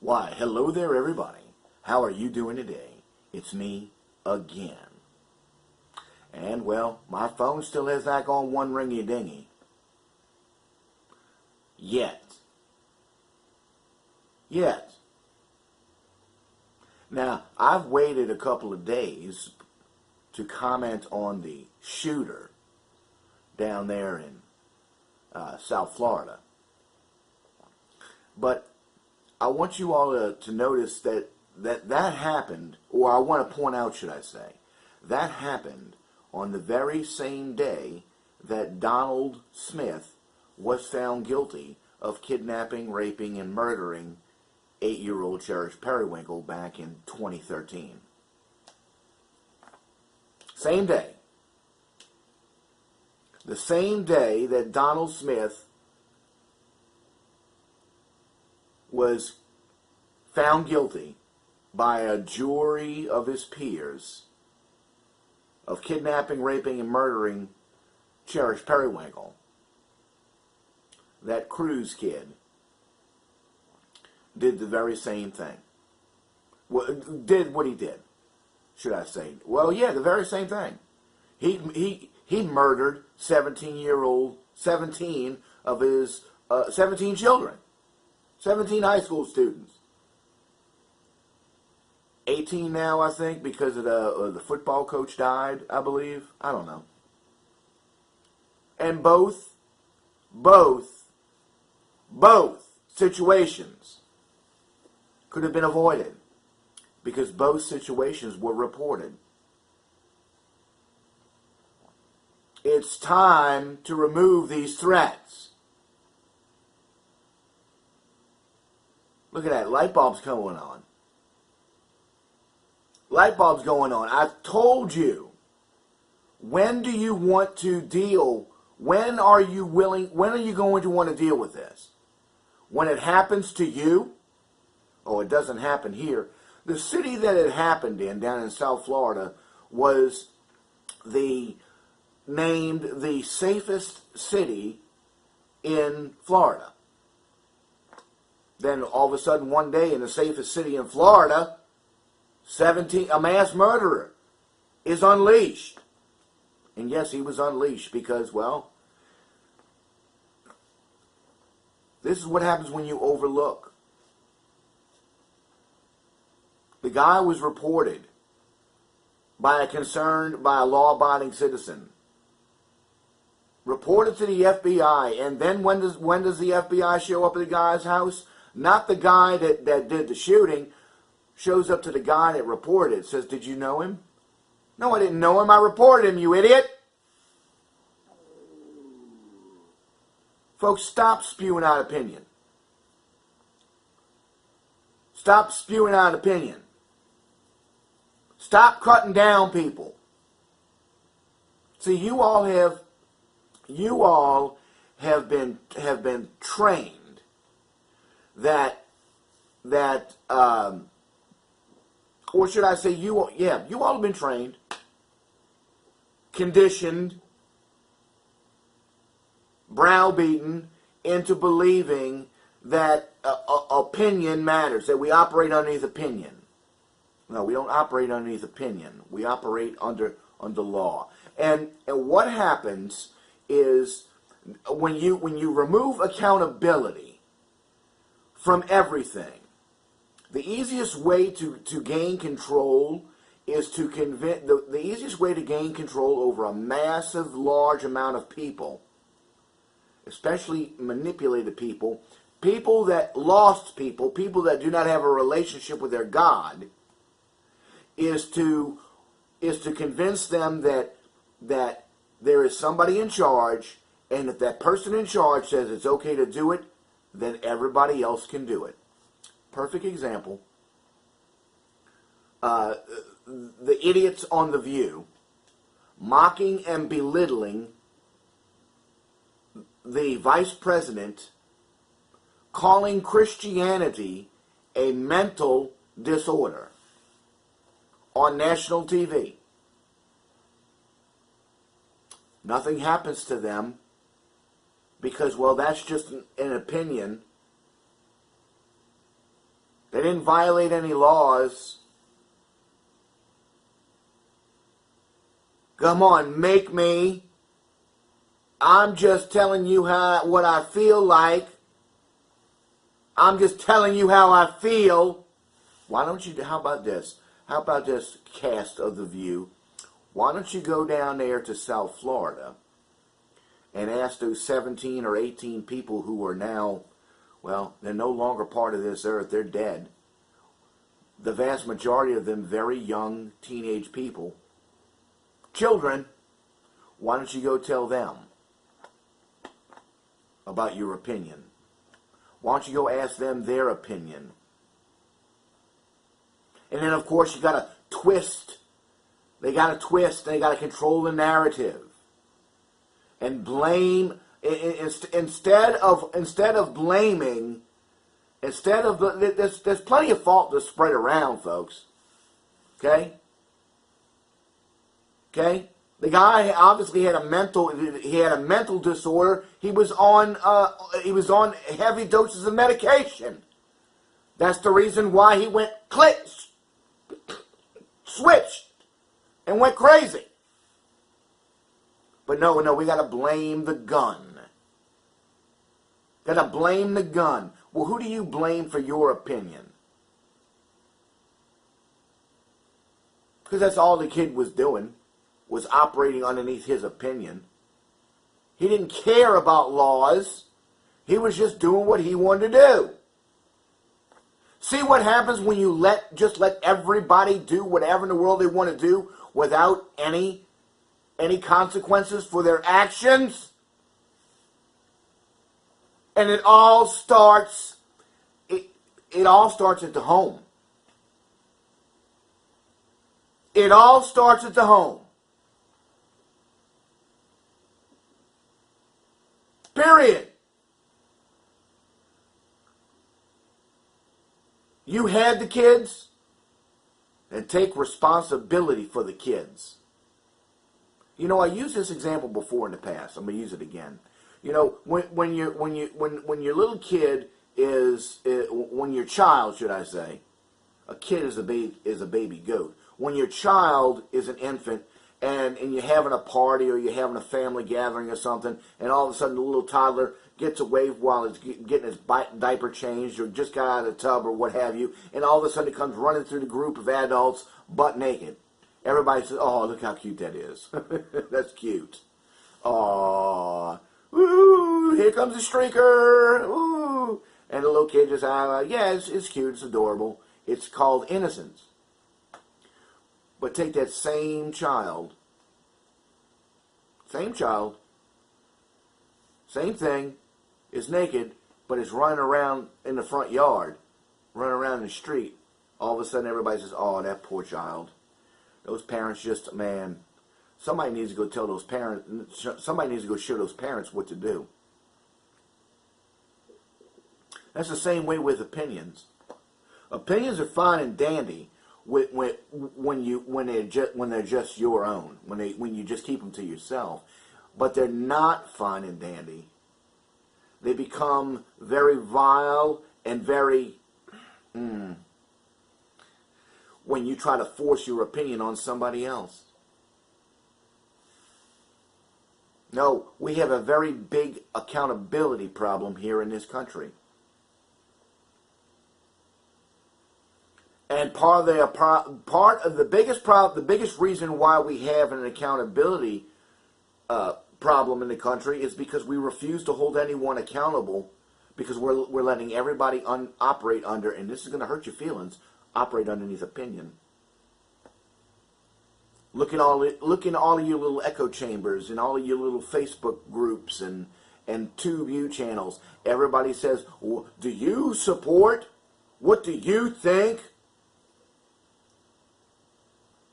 Why, hello there, everybody. How are you doing today? It's me again. And, well, my phone still has not gone one ringy-dingy. Yet. Now, I've waited a couple of days to comment on the shooter down there in South Florida. But I want you all to notice that happened, or I want to point out, should I say, that happened on the very same day that Donald Smith was found guilty of kidnapping, raping, and murdering 8-year-old Cherish Periwinkle back in 2013. Same day. The same day that Donald Smith was found guilty by a jury of his peers of kidnapping, raping, and murdering Cherish Periwinkle, that Cruz kid did the very same thing. Did what he did, should I say. Well, yeah, the very same thing. He murdered 17 of his 17 children. 17 high school students. 18 now, I think, because of the football coach died, I believe. I don't know. And both situations could have been avoided because both situations were reported. It's time to remove these threats. Look at that. Light bulb's going on. Light bulb's going on. I've told you. When do you want to deal? When are you going to want to deal with this? When it happens to you? Oh, it doesn't happen here. The city that it happened in, down in South Florida, was named the safest city in Florida. Then all of a sudden, one day, in the safest city in Florida, a mass murderer is unleashed. And yes, he was unleashed because, well, this is what happens when you overlook. The guy was reported by a law-abiding citizen. Reported to the FBI, and then when does the FBI show up at the guy's house? Not the guy that did the shooting. Shows up to the guy that reported. Says, did you know him? No, I didn't know him. I reported him, you idiot. Folks, stop spewing out opinion. Stop spewing out opinion. Stop cutting down people. See, you all have been trained that or should I say you all have been trained, conditioned, browbeaten into believing that opinion matters, that we operate underneath opinion. No, we don't operate underneath opinion. We operate under law. And what happens is when you remove accountability from everything, the easiest way to gain control is to convince. The easiest way to gain control over a massive, large amount of people, especially manipulated people, lost people that do not have a relationship with their God, is to convince them that there is somebody in charge, and if that person in charge says it's okay to do it, then everybody else can do it. Perfect example. The idiots on The View mocking and belittling the vice president, calling Christianity a mental disorder on national TV. Nothing happens to them because, well, that's just an opinion They didn't violate any laws. Come on, make me. I'm just telling you what I feel like. I'm just telling you how I feel. Why don't you, how about this? How about this cast of The View? Why don't you go down there to South Florida and ask those 17 or 18 people who are now, well, they're no longer part of this earth. They're dead. The vast majority of them very young teenage people. Children. Why don't you go tell them about your opinion? Why don't you go ask them their opinion? And then, of course, you got to twist. They got to twist. They got to control the narrative and blame. Instead of blaming, there's plenty of fault to spread around, folks. Okay. Okay. The guy obviously had a mental disorder. He was on heavy doses of medication. That's the reason why he went switched, and went crazy. But no, we got to blame the gun. Got to blame the gun. Well, who do you blame for your opinion? Because that's all the kid was doing, was operating underneath his opinion. He didn't care about laws. He was just doing what he wanted to do. See what happens when you just let everybody do whatever in the world they want to do without any consequences for their actions? And it all starts at the home. It all starts at the home. Period. You had the kids, and take responsibility for the kids. You know, I used this example before in the past. I'm going to use it again. You know, when your little kid when your child, should I say, a kid is a baby goat. When your child is an infant, and you're having a party or you're having a family gathering or something, and all of a sudden the little toddler gets away while it's getting his diaper changed or just got out of the tub or what have you, and all of a sudden it comes running through the group of adults butt naked. Everybody says, "Oh, look how cute that is." That's cute. Aww. Ooh, here comes the streaker. Ooh. And the little kid just, yeah, it's cute, it's adorable. It's called innocence. But take that same child, same thing, is naked, but is running around in the front yard, running around in the street. All of a sudden everybody says, "Oh, that poor child. Those parents just, man, somebody needs to go tell those parents, somebody needs to go show those parents what to do." That's the same way with opinions. Opinions are fine and dandy when they're just your own, when you just keep them to yourself, but they're not fine and dandy. They become very vile and very when you try to force your opinion on somebody else. No, we have a very big accountability problem here in this country. And part of the biggest reason why we have an accountability problem in the country is because we refuse to hold anyone accountable, because we're letting everybody operate under, and this is going to hurt your feelings, operate underneath opinion. Look at all of your little echo chambers and all of your little Facebook groups and TubeU channels. Everybody says, well, "Do you support? What do you think?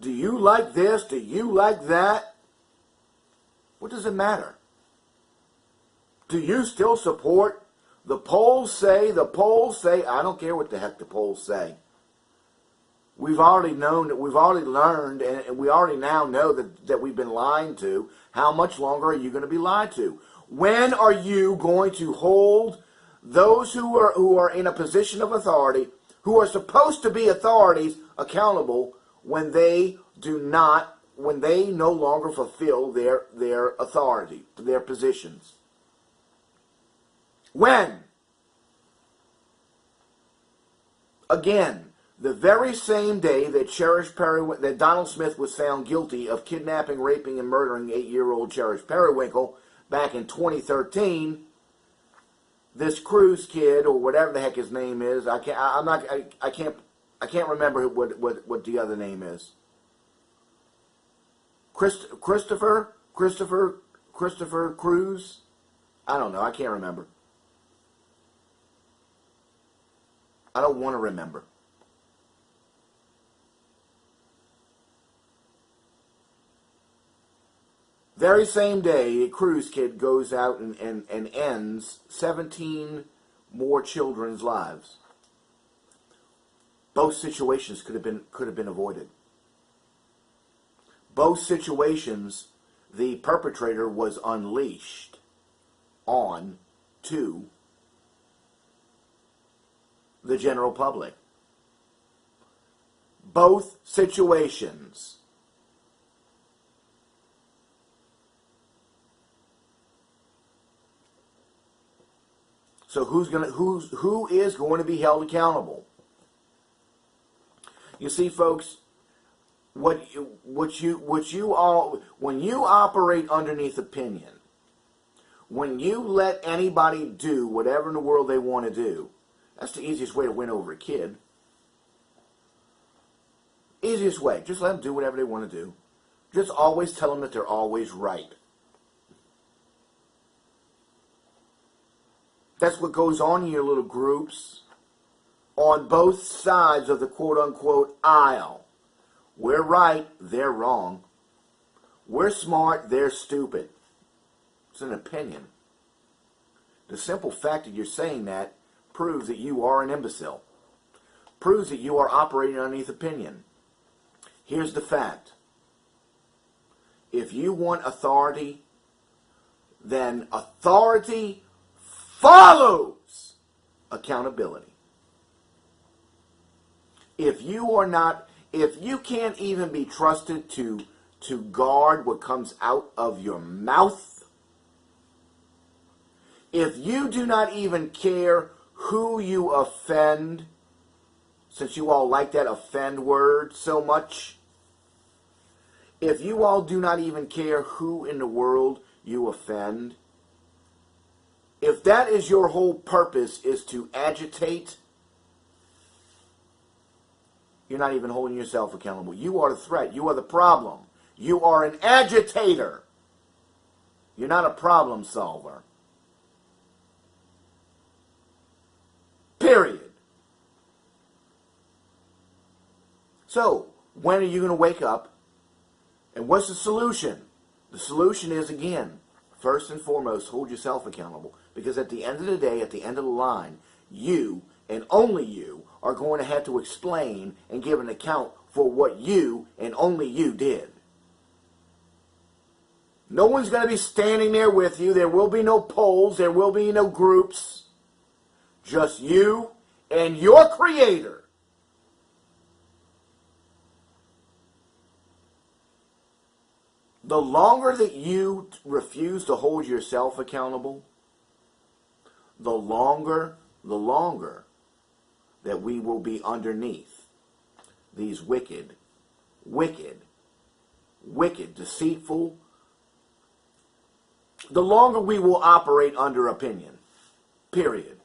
Do you like this? Do you like that?" What does it matter? Do you still support? The polls say, I don't care what the heck the polls say. We've already learned, and we already now know that we've been lied to. How much longer are you going to be lied to? When are you going to hold those who are in a position of authority, who are supposed to be authorities accountable when they no longer fulfill their authority, their positions. When? Again, the very same day that Donald Smith was found guilty of kidnapping, raping, and murdering 8-year-old Cherish Periwinkle back in 2013, this Cruz kid, or whatever the heck his name is, I can't remember what the other name is. Christopher Cruz? I don't know. I can't remember. I don't want to remember. Very same day, a Cruz kid goes out and ends 17 more children's lives. Both situations could have been avoided. Both situations, the perpetrator was unleashed on to the general public. Both situations. So who is going to be held accountable? You see, folks, when you operate underneath opinion, when you let anybody do whatever in the world they want to do, that's the easiest way to win over a kid. Easiest way. Just let them do whatever they want to do. Just always tell them that they're always right. That's what goes on in your little groups on both sides of the quote-unquote aisle. We're right, they're wrong. We're smart, they're stupid. It's an opinion. The simple fact that you're saying that proves that you are an imbecile. Proves that you are operating underneath opinion. Here's the fact. If you want authority, then authority follows accountability. If you can't even be trusted to guard what comes out of your mouth, if you do not even care who you offend, since you all like that offend word so much, if you all do not even care who in the world you offend, if that is your whole purpose, is to agitate, you're not even holding yourself accountable. You are the threat. You are the problem. You are an agitator. You're not a problem solver. Period. So, when are you going to wake up? And what's the solution? The solution is, again, first and foremost, hold yourself accountable. Because at the end of the day, at the end of the line, you, and only you, are going to have to explain and give an account for what you, and only you, did. No one's going to be standing there with you. There will be no polls. There will be no groups. Just you and your Creator. The longer that you refuse to hold yourself accountable, the longer that we will be underneath these wicked, deceitful, the longer we will operate under opinion. Period.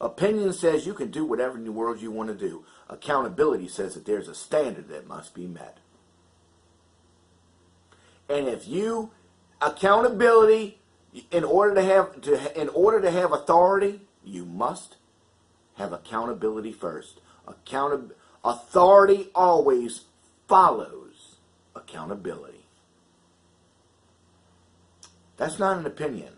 Opinion says you can do whatever in the world you want to do. Accountability says that there's a standard that must be met. And if you, accountability, in order to have authority, you must have accountability first. Authority always follows accountability. That's not an opinion.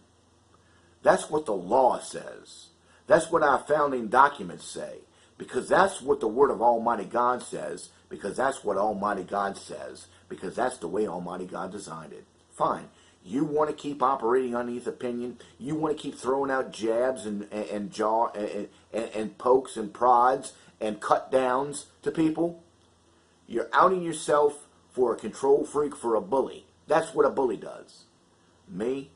That's what the law says. That's what our founding documents say. Because that's what the Word of Almighty God says. Because that's what Almighty God says. Because that's the way Almighty God designed it. Fine. You want to keep operating underneath opinion. You want to keep throwing out jabs and pokes and prods and cut downs to people. You're outing yourself for a control freak, for a bully. That's what a bully does. Me,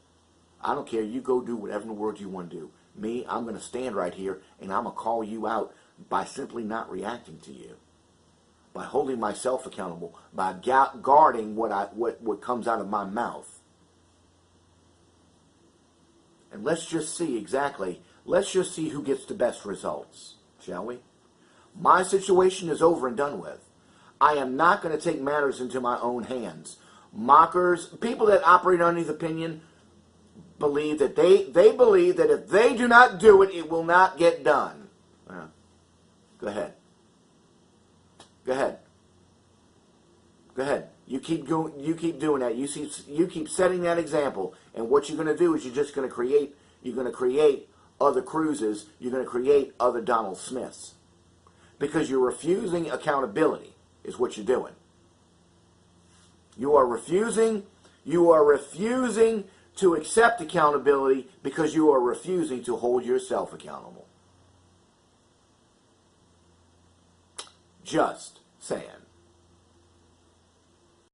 I don't care. You go do whatever in the world you want to do. Me, I'm going to stand right here and I'm going to call you out by simply not reacting to you, by holding myself accountable, by guarding what comes out of my mouth. And let's just see who gets the best results, shall we? My situation is over and done with. I am not going to take matters into my own hands. Mockers, people that operate underneath opinion, believe that they believe that if they do not do it, it will not get done. Go ahead. Go ahead. Go ahead. You keep doing that. You keep setting that example. And what you're going to do is you're going to create other Cruzes. You're going to create other Donald Smiths. Because you're refusing accountability is what you're doing. You are refusing to accept accountability because you are refusing to hold yourself accountable. Just saying.